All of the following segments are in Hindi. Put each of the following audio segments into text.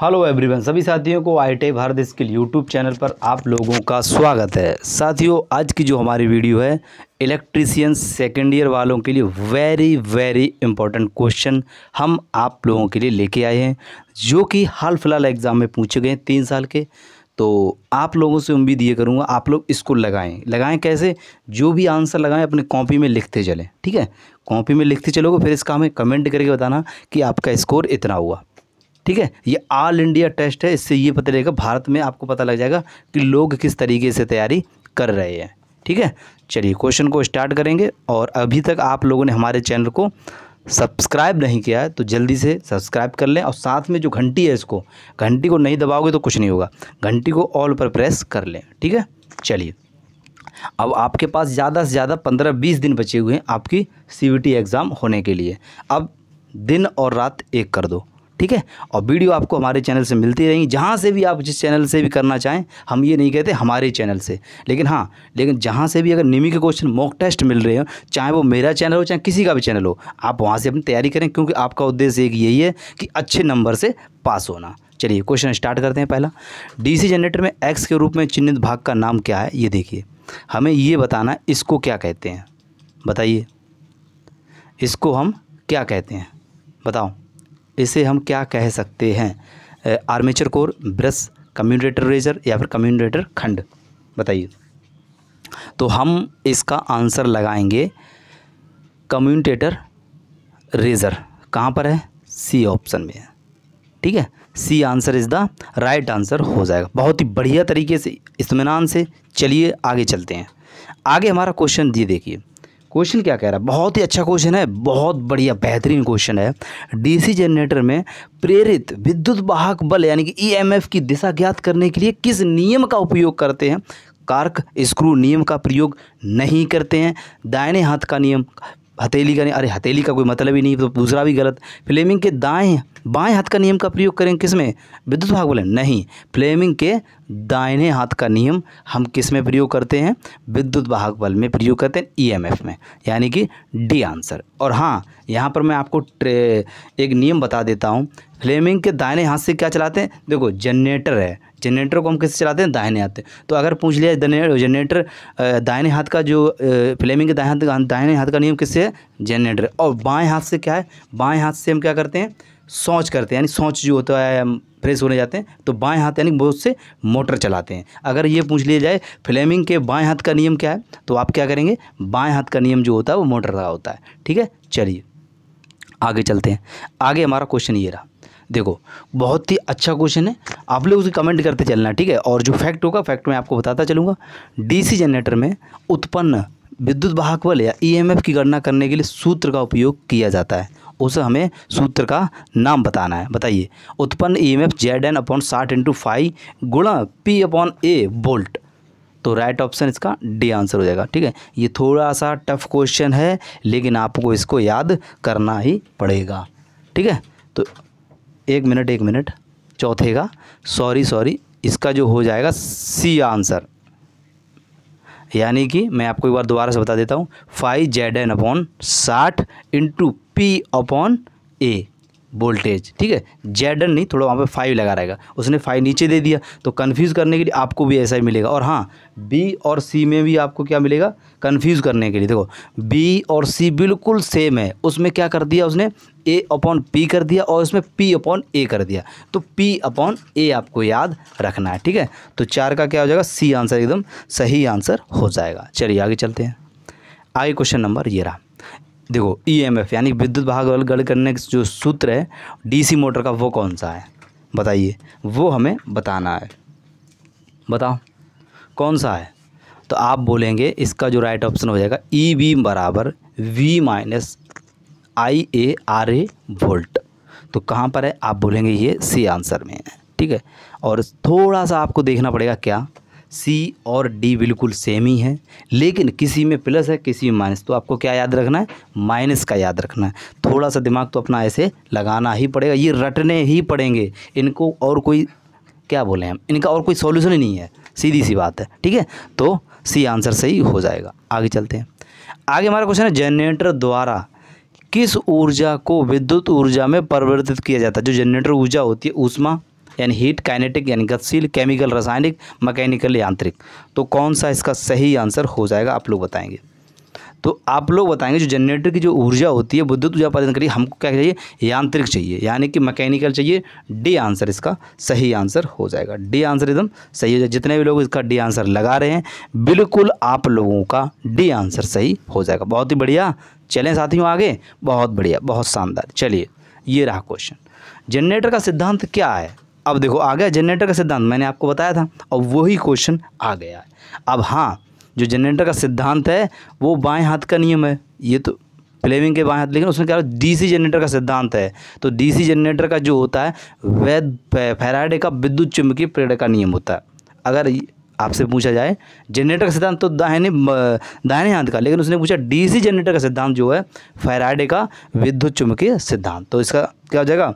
हेलो एवरीवन, सभी साथियों को IIT Bharat skill YouTube channel पर आप लोगों का स्वागत है। साथियों, आज की जो हमारी वीडियो है इलेक्ट्रीशियन सेकेंड ईयर वालों के लिए वेरी इंपॉर्टेंट क्वेश्चन हम आप लोगों के लिए लेके आए हैं, जो कि हाल फिलहाल एग्ज़ाम में पूछे गए 3 साल के। तो आप लोगों से उम्मीद ये करूँगा आप लोग इसको लगाएं कैसे, जो भी आंसर लगाएं अपने कॉपी में लिखते चलें। ठीक है, कॉपी में लिखते चलोगे, फिर इसका हमें कमेंट करके बताना कि आपका स्कोर इतना हुआ। ठीक है, ये ऑल इंडिया टेस्ट है, इससे ये पता लगेगा, भारत में आपको पता लग जाएगा कि लोग किस तरीके से तैयारी कर रहे हैं। ठीक है, चलिए क्वेश्चन को स्टार्ट करेंगे। और अभी तक आप लोगों ने हमारे चैनल को सब्सक्राइब नहीं किया है तो जल्दी से सब्सक्राइब कर लें, और साथ में जो घंटी है इसको, घंटी को नहीं दबाओगे तो कुछ नहीं होगा, घंटी को ऑल पर प्रेस कर लें। ठीक है, चलिए अब आपके पास ज़्यादा से ज़्यादा 15-20 दिन बचे हुए हैं आपकी CVT एग्ज़ाम होने के लिए। अब दिन और रात एक कर दो। ठीक है, और वीडियो आपको हमारे चैनल से मिलती रहेंगी, जहाँ से भी आप जिस चैनल से भी करना चाहें। हम ये नहीं कहते हमारे चैनल से, लेकिन जहाँ से भी अगर निमी के क्वेश्चन मॉक टेस्ट मिल रहे हो, चाहे वो मेरा चैनल हो चाहे किसी का भी चैनल हो, आप वहाँ से अपनी तैयारी करें, क्योंकि आपका उद्देश्य एक यही है कि अच्छे नंबर से पास होना। चलिए क्वेश्चन स्टार्ट करते हैं। पहला, DC जनरेटर में X के रूप में चिन्हित भाग का नाम क्या है? ये देखिए, हमें ये बताना इसको क्या कहते हैं, बताइए इसको हम क्या कहते हैं, बताओ इसे हम क्या कह सकते हैं? Armature core, brush, commutator riser या फिर कम्यूटेटर खंड, बताइए। तो हम इसका आंसर लगाएंगे कम्यूटेटर रेजर। कहाँ पर है? C ऑप्शन में है। ठीक है, C answer is the right answer हो जाएगा। बहुत ही बढ़िया तरीके से, इत्मीनान से। चलिए आगे चलते हैं। आगे हमारा क्वेश्चन ये देखिए, क्वेश्चन क्या कह रहा है, बहुत ही अच्छा क्वेश्चन है, बहुत बढ़िया बेहतरीन क्वेश्चन है। DC जनरेटर में प्रेरित विद्युत वाहक बल यानी कि EMF की दिशा ज्ञात करने के लिए किस नियम का उपयोग करते हैं? कार्क स्क्रू नियम का प्रयोग नहीं करते हैं। दाहिने हाथ का नियम, हथेली का नहीं, अरे हथेली का कोई मतलब ही नहीं, तो दूसरा भी गलत। फ्लेमिंग के बाएं हाथ का नियम का प्रयोग करें किस में? विद्युत भाग बल नहीं, फ्लेमिंग के दाहिने हाथ का नियम हम किस में प्रयोग करते हैं? विद्युत वाहक बल में प्रयोग करते हैं, EMF में, यानी कि D आंसर। और हाँ, यहाँ पर मैं आपको एक नियम बता देता हूँ। फ्लेमिंग के दाहिने हाथ से क्या चलाते हैं? देखो जनरेटर है, जनरेटर को हम किससे चलाते हैं? दाहिने हाथ से। तो अगर पूछ लिया जनरेटर दाहिने हाथ का, जो फ्लेमिंग के दाहिने हाथ का नियम किससे है? जनरेटर। और बाएं हाथ से क्या है? बाएं हाथ से हम क्या करते हैं? शौच करते हैं, यानी शौच जो होता है, हम फ्रेश होने जाते हैं, तो बाएं हाथ यानी बहुत से मोटर चलाते हैं। अगर ये पूछ लिया जाए फ्लेमिंग के बाएं हाथ का नियम क्या है, तो आप क्या करेंगे? बाएं हाथ का नियम जो होता है वो मोटर का होता है। ठीक है, चलिए आगे चलते हैं। आगे हमारा क्वेश्चन ये रहा, देखो बहुत ही अच्छा क्वेश्चन है, आप लोग उसे कमेंट करते चलना। ठीक है, और जो फैक्ट होगा फैक्ट मैं आपको बताता चलूँगा। DC जनरेटर में उत्पन्न विद्युत वाहक बल या EMF की गणना करने के लिए सूत्र का उपयोग किया जाता है, उसे हमें सूत्र का नाम बताना है। बताइए, उत्पन्न EMF Zn/60 × 5 गुणा P/A वोल्ट। तो राइट ऑप्शन इसका D आंसर हो जाएगा। ठीक है, ये थोड़ा सा टफ क्वेश्चन है, लेकिन आपको इसको याद करना ही पड़ेगा। ठीक है, तो एक मिनट, चौथे का सॉरी इसका जो हो जाएगा C आंसर, यानी कि मैं आपको एक बार दोबारा से बता देता हूँ, 5Zn/60 × P/A वोल्टेज। ठीक है, Zn नहीं, थोड़ा वहाँ पे 5 लगा रहेगा, उसने 5 नीचे दे दिया, तो कन्फ्यूज़ करने के लिए आपको भी ऐसा ही मिलेगा। और हाँ, B और C में भी आपको क्या मिलेगा? कन्फ्यूज़ करने के लिए। देखो B और C बिल्कुल सेम है, उसमें क्या कर दिया उसने? A/P कर दिया, और उसमें P/A कर दिया, तो P/A आपको याद रखना है। ठीक है, तो 4 का क्या हो जाएगा? C आंसर एकदम सही आंसर हो जाएगा। चलिए आगे चलते हैं। आगे क्वेश्चन नंबर ये रहा, देखो EMF यानी विद्युत भाग बल गणना करने का जो सूत्र है DC मोटर का, वो कौन सा है? बताइए, वो हमें बताना है, बताओ कौन सा है? तो आप बोलेंगे इसका जो राइट ऑप्शन हो जाएगा EB = V - IARA वोल्ट। तो कहाँ पर है? आप बोलेंगे ये C आंसर में है। ठीक है, और थोड़ा सा आपको देखना पड़ेगा, क्या C और D बिल्कुल सेम ही है, लेकिन किसी में प्लस है किसी में माइनस, तो आपको क्या याद रखना है? माइनस का याद रखना है। थोड़ा सा दिमाग तो अपना ऐसे लगाना ही पड़ेगा, ये रटने ही पड़ेंगे इनको, और कोई क्या बोले हम, इनका और कोई सॉल्यूशन ही नहीं है, सीधी सी बात है। ठीक है, तो C आंसर सही हो जाएगा। आगे चलते हैं। आगे हमारा क्वेश्चन है, जनरेटर द्वारा किस ऊर्जा को विद्युत ऊर्जा में परिवर्तित किया जाता है? जो जनरेटर ऊर्जा होती है, ऊष्मा यानी हीट, काइनेटिक यानी गतिशील, केमिकल रासायनिक, मैकेनिकल यांत्रिक। तो कौन सा इसका सही आंसर हो जाएगा आप लोग बताएंगे। तो आप लोग बताएंगे जो जनरेटर की जो ऊर्जा होती है, विद्युत ऊर्जा उत्पादन करिए, हमको क्या चाहिए, यांत्रिक चाहिए, यानी कि मैकेनिकल चाहिए। डी आंसर इसका सही आंसर हो जाएगा। डी आंसर एकदम सही हो जाएगा। जितने भी लोग इसका डी आंसर लगा रहे हैं, बिल्कुल आप लोगों का डी आंसर सही हो जाएगा। बहुत ही बढ़िया। चलें साथियों आगे। बहुत बढ़िया, बहुत शानदार। चलिए ये रहा क्वेश्चन, जनरेटर का सिद्धांत क्या है। अब देखो आ गया जनरेटर का सिद्धांत, मैंने आपको बताया था और वही क्वेश्चन आ गया है। अब हाँ, जो जनरेटर का सिद्धांत है वो बाएं हाथ का नियम है, ये तो फ्लेमिंग के बाएं हाथ, लेकिन उसमें क्या है, डीसी जनरेटर का सिद्धांत है। तो डीसी जनरेटर का जो होता है वह फैराडे का विद्युत चुम्बकीय प्रेरण का नियम होता है। अगर आपसे पूछा जाए जनरेटर का सिद्धांत तो दाहिने हाथ का, लेकिन उसने पूछा डीसी जनरेटर का सिद्धांत जो है फैराडे का विद्युत चुम्बकीय सिद्धांत। तो इसका क्या हो जाएगा,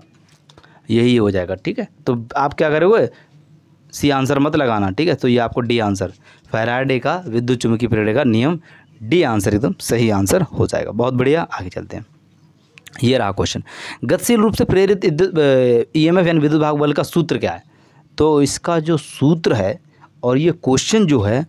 यही हो जाएगा। ठीक है, तो आप क्या करोगे, सी आंसर मत लगाना। ठीक है, तो ये आपको डी आंसर, फैराडे का विद्युत चुम्बकीय प्रेरण का नियम, डी आंसर एकदम सही आंसर हो जाएगा। बहुत बढ़िया, आगे चलते हैं। ये रहा क्वेश्चन, गतिशील रूप से प्रेरित ईएमएफ यानी विद्युत भाग बल का सूत्र क्या है। तो इसका जो सूत्र है, और ये क्वेश्चन जो है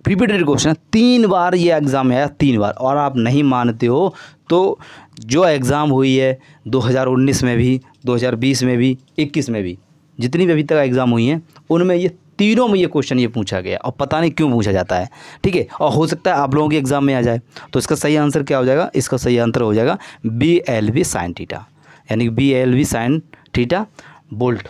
रिपीटेड क्वेश्चन है, 3 बार ये एग्ज़ाम में आया, 3 बार। और आप नहीं मानते हो तो जो एग्ज़ाम हुई है 2019 में भी, 2020 में भी, 21 में भी, जितनी भी अभी तक एग्ज़ाम हुई हैं उनमें ये तीनों में ये क्वेश्चन ये पूछा गया, और पता नहीं क्यों पूछा जाता है। ठीक है, और हो सकता है आप लोगों के एग्ज़ाम में आ जाए। तो इसका सही आंसर क्या हो जाएगा, इसका सही आंसर हो जाएगा BLV sin थीटा, यानी BLV sin थीटा वोल्ट।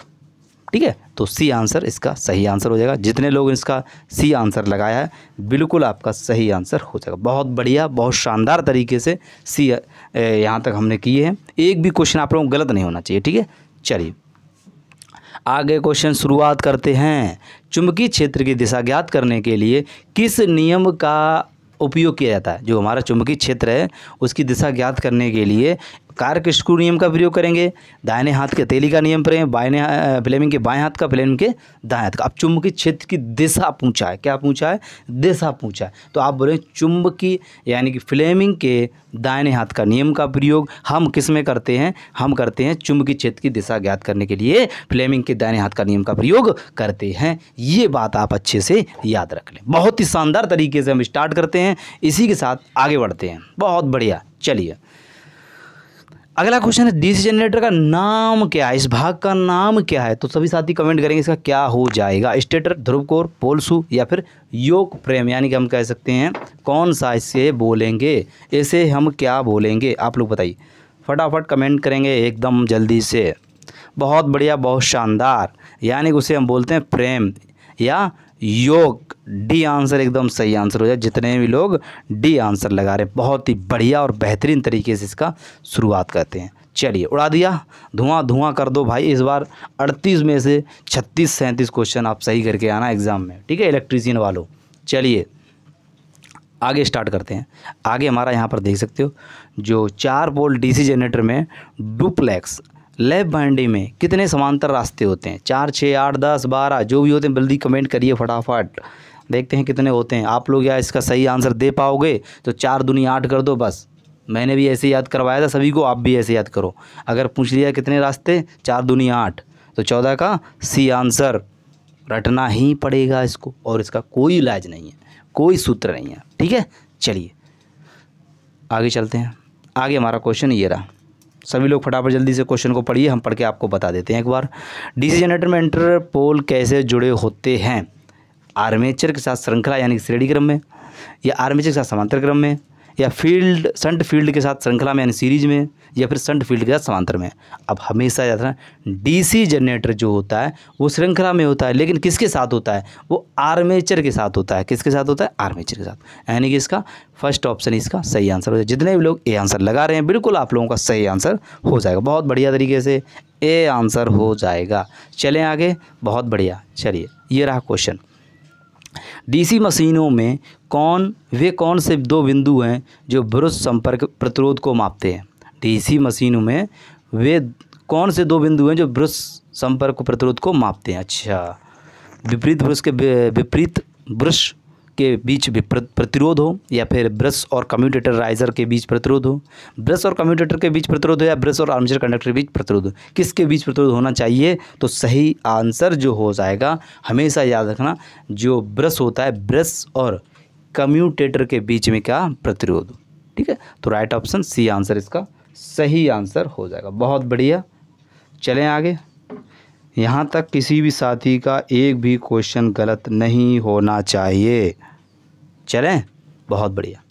ठीक है, तो सी आंसर इसका सही आंसर हो जाएगा। जितने लोग इसका सी आंसर लगाया है बिल्कुल आपका सही आंसर हो जाएगा। बहुत बढ़िया, बहुत शानदार तरीके से सी यहाँ तक हमने किए हैं। एक भी क्वेश्चन आप लोगों को गलत नहीं होना चाहिए। ठीक है, चलिए आगे क्वेश्चन शुरुआत करते हैं। चुंबकीय क्षेत्र की दिशा ज्ञात करने के लिए किस नियम का उपयोग किया जाता है। जो हमारा चुंबकीय क्षेत्र है उसकी दिशा ज्ञात करने के लिए कार्क-स्क्रू नियम का प्रयोग करेंगे, दाहिने हाथ के हथेली का नियम करेंगे, फ्लेमिंग के बाएं हाथ का, फ्लेमिंग के दाएं हाथ का। अब चुंबकीय क्षेत्र की दिशा पूछा है, क्या पूछा है, दिशा पूछा है। तो आप बोले चुंबकीय यानी कि फ्लेमिंग के दाहिने हाथ का नियम का प्रयोग हम किस में करते हैं, हम करते हैं चुंबकीय क्षेत्र की दिशा ज्ञात करने के लिए फ्लेमिंग के दाहिने हाथ का नियम का प्रयोग करते हैं। ये बात आप अच्छे से याद रख लें। बहुत ही शानदार तरीके से हम स्टार्ट करते हैं, इसी के साथ आगे बढ़ते हैं। बहुत बढ़िया, चलिए अगला क्वेश्चन है, डीसी जनरेटर का नाम क्या है, इस भाग का नाम क्या है। तो सभी साथी कमेंट करेंगे इसका क्या हो जाएगा, स्टेटर, ध्रुव कोर, पोल शू या फिर योक फ्रेम, यानी कि हम कह सकते हैं कौन सा इसे बोलेंगे, इसे हम क्या बोलेंगे, आप लोग बताइए। फटाफट कमेंट करेंगे एकदम जल्दी से। बहुत बढ़िया, बहुत शानदार, यानी कि उसे हम बोलते हैं फ्रेम या योक। डी आंसर एकदम सही आंसर हो जाए। जितने भी लोग डी आंसर लगा रहे, बहुत ही बढ़िया और बेहतरीन तरीके से इसका शुरुआत करते हैं। चलिए उड़ा दिया, धुआं धुआं कर दो भाई। इस बार 38 में से 36-37 क्वेश्चन आप सही करके आना एग्ज़ाम में। ठीक है इलेक्ट्रीशियन वालों। चलिए आगे स्टार्ट करते हैं। आगे हमारा यहाँ पर देख सकते हो, जो 4 पोल डीसी जनरेटर में डुप्लेक्स लैप बाइंडिंग में कितने समांतर रास्ते होते हैं। 4, 6, 8, 10, 12 जो भी होते हैं, जल्दी कमेंट करिए फटाफट। देखते हैं कितने होते हैं आप लोग। या इसका सही आंसर दे पाओगे तो 4 दूनी 8 कर दो बस। मैंने भी ऐसे याद करवाया था सभी को, आप भी ऐसे याद करो। अगर पूछ लिया कितने रास्ते, 4 दूनी 8, तो 14 का सी आंसर रटना ही पड़ेगा इसको, और इसका कोई इलाज नहीं है, कोई सूत्र नहीं है। ठीक है, चलिए आगे चलते हैं। आगे हमारा क्वेश्चन ये रहा। सभी लोग फटाफट जल्दी से क्वेश्चन को पढ़िए, हम पढ़ के आपको बता देते हैं एक बार। डीसी जनरेटर में इंटर पोल कैसे जुड़े होते हैं, आर्मेचर के साथ श्रृंखला यानी श्रेणी क्रम में, या आर्मेचर के साथ समांतर क्रम में, या शंट फील्ड के साथ श्रृंखला में यानी सीरीज में, या फिर शंट फील्ड के साथ समांतर में। अब हमेशा याद रखना डीसी जनरेटर जो होता है वो श्रृंखला में होता है, लेकिन किसके साथ होता है, वो आर्मेचर के साथ होता है। किसके साथ होता है, आर्मेचर के साथ। यानी कि इसका फर्स्ट ऑप्शन इसका सही आंसर हो जाए। जितने भी लोग ए आंसर लगा रहे हैं बिल्कुल आप लोगों का सही आंसर हो जाएगा। बहुत बढ़िया तरीके से ए आंसर हो जाएगा। चलें आगे, बहुत बढ़िया। चलिए ये रहा क्वेश्चन, डीसी मशीनों में कौन से 2 बिंदु हैं जो ब्रश संपर्क प्रतिरोध को मापते हैं। डीसी मशीनों में वे कौन से 2 बिंदु हैं जो ब्रश संपर्क प्रतिरोध को मापते हैं। अच्छा, विपरीत ब्रश के बीच प्रतिरोध हो, या फिर ब्रश और कम्यूटेटर राइजर के बीच प्रतिरोध हो, ब्रश और कम्यूटेटर के बीच प्रतिरोध हो, या ब्रश और आर्मेचर कंडक्टर के बीच प्रतिरोध हो, किसके बीच प्रतिरोध होना चाहिए? तो सही आंसर जो हो जाएगा, हमेशा याद रखना, जो ब्रश होता है, ब्रश और कम्यूटेटर के बीच में क्या प्रतिरोध, ठीक है। तो राइट ऑप्शन सी आंसर इसका सही आंसर हो जाएगा। बहुत बढ़िया, चलें आगे। यहाँ तक किसी भी साथी का एक भी क्वेश्चन गलत नहीं होना चाहिए। चलें, बहुत बढ़िया।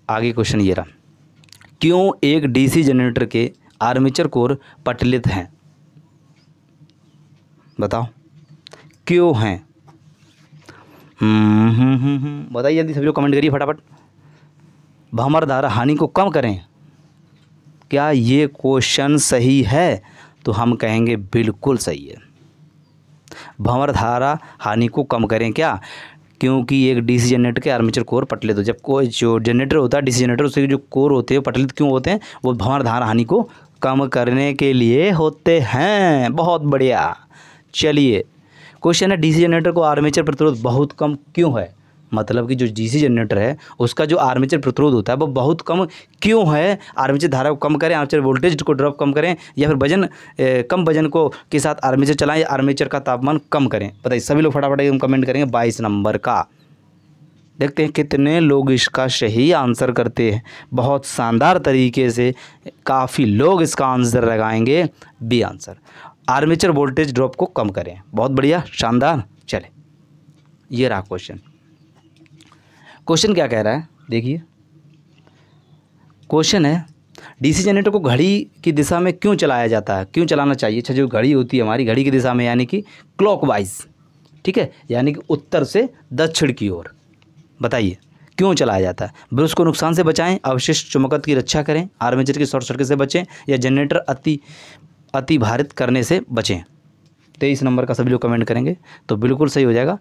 आगे क्वेश्चन ये रहा, क्यों एक डीसी जनरेटर के आर्मेचर कोर पटलित हैं? बताओ क्यों हैं? बताइए जल्दी, सभी लोग कमेंट करिए फटाफट। भंवर धारा हानि को कम करें, क्या ये क्वेश्चन सही है? तो हम कहेंगे बिल्कुल सही है। भंवर धारा हानि को कम करें क्या? क्योंकि एक डीसी जनरेटर के आर्मेचर कोर पटलित हो, जब कोई जो जनरेटर होता है डीसी जनरेटर, उसके जो कोर होते हैं पटलित क्यों होते हैं? वो भंवर धारा हानि को कम करने के लिए होते हैं। बहुत बढ़िया। चलिए, क्वेश्चन है, डीसी जनरेटर को आर्मेचर प्रतिरोध बहुत कम क्यों है? मतलब कि जो डीसी जनरेटर है उसका जो आर्मेचर प्रतिरोध होता है वो बहुत कम क्यों है? आर्मेचर धारा को कम करें, आर्मेचर वोल्टेज को ड्रॉप कम करें, या फिर वजन कम वजन को के साथ आर्मेचर चलाएं, या आर्मेचर का तापमान कम करें? बताइए, सभी लोग फटाफट एकदम कमेंट करेंगे 22 नंबर का। देखते हैं कितने लोग इसका सही आंसर करते हैं। बहुत शानदार तरीके से काफ़ी लोग इसका आंसर लगाएंगे B answer, armature voltage drop को कम करें। बहुत बढ़िया, शानदार। चले, ये रहा क्वेश्चन। क्वेश्चन क्या कह रहा है, देखिए। क्वेश्चन है, डीसी जनरेटर को घड़ी की दिशा में क्यों चलाया जाता है, क्यों चलाना चाहिए? अच्छा, जो घड़ी होती है हमारी, घड़ी की दिशा में यानी कि क्लॉकवाइज, ठीक है, यानी कि उत्तर से दक्षिण की ओर। बताइए क्यों चलाया जाता है? ब्रश को नुकसान से बचाएं, अवशिष्ट चुंबकत्व की रक्षा करें, आर्मेचर की शॉर्ट सर्किट से बचें, या जनरेटर अति भारित करने से बचें? 23 नंबर का सभी लोग कमेंट करेंगे, तो बिल्कुल सही हो जाएगा,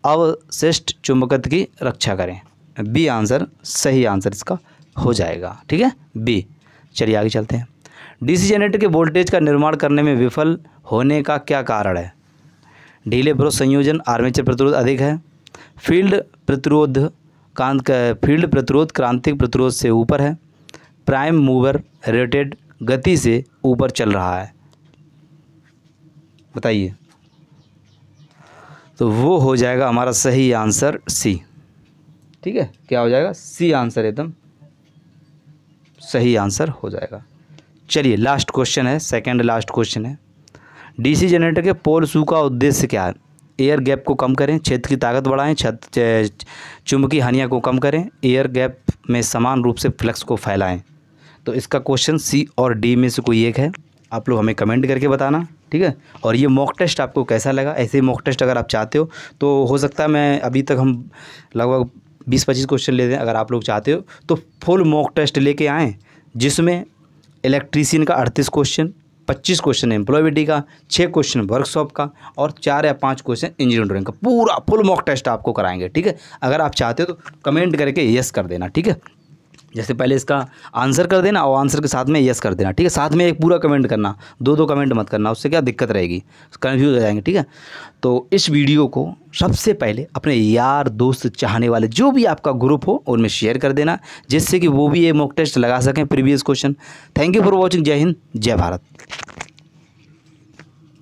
अवशिष्ट चुंबकत्व की रक्षा करें। बी आंसर सही आंसर इसका हो जाएगा, ठीक है, बी। चलिए आगे चलते हैं। डीसी जनरेटर के वोल्टेज का निर्माण करने में विफल होने का क्या कारण है? ढीले ब्रश संयोजन, आर्मेचर प्रतिरोध अधिक है, फील्ड प्रतिरोध क्रांतिक प्रतिरोध से ऊपर है, प्राइम मूवर रेटेड गति से ऊपर चल रहा है। बताइए, तो वो हो जाएगा हमारा सही आंसर सी, ठीक है। क्या हो जाएगा? सी आंसर एकदम सही आंसर हो जाएगा। चलिए, लास्ट क्वेश्चन है, सेकंड लास्ट क्वेश्चन है। डीसी जनरेटर के पोल शू का उद्देश्य क्या है? एयर गैप को कम करें, क्षेत्र की ताकत बढ़ाएं, चुंबकीय हानियाँ को कम करें, एयर गैप में समान रूप से फ्लक्स को फैलाएं। तो इसका क्वेश्चन सी और डी में से कोई एक है। आप लोग हमें कमेंट करके बताना, ठीक है। और ये मॉक टेस्ट आपको कैसा लगा? ऐसे मॉक टेस्ट अगर आप चाहते हो तो हो सकता है, मैं अभी तक हम लगभग 20-25 क्वेश्चन लेते हैं। अगर आप लोग चाहते हो तो फुल मॉक टेस्ट लेके आएँ, जिसमें इलेक्ट्रीशियन का 38 क्वेश्चन, 25 क्वेश्चन एम्प्लॉयबिलिटी का, 6 क्वेश्चन वर्कशॉप का, और 4 या 5 क्वेश्चन इंजीनियरिंग का, पूरा फुल मॉक टेस्ट आपको कराएंगे, ठीक है। अगर आप चाहते हो तो कमेंट करके यस कर देना, ठीक है। जैसे पहले इसका आंसर कर देना और आंसर के साथ में यस कर देना, ठीक है। साथ में एक पूरा कमेंट करना, दो कमेंट मत करना, उससे क्या दिक्कत रहेगी, कन्फ्यूज हो जाएंगे, ठीक है। तो इस वीडियो को सबसे पहले अपने यार दोस्त चाहने वाले जो भी आपका ग्रुप हो उनमें शेयर कर देना, जिससे कि वो भी ये मॉक टेस्ट लगा सकें previous question. Thank you for watching. जय हिंद, जय भारत।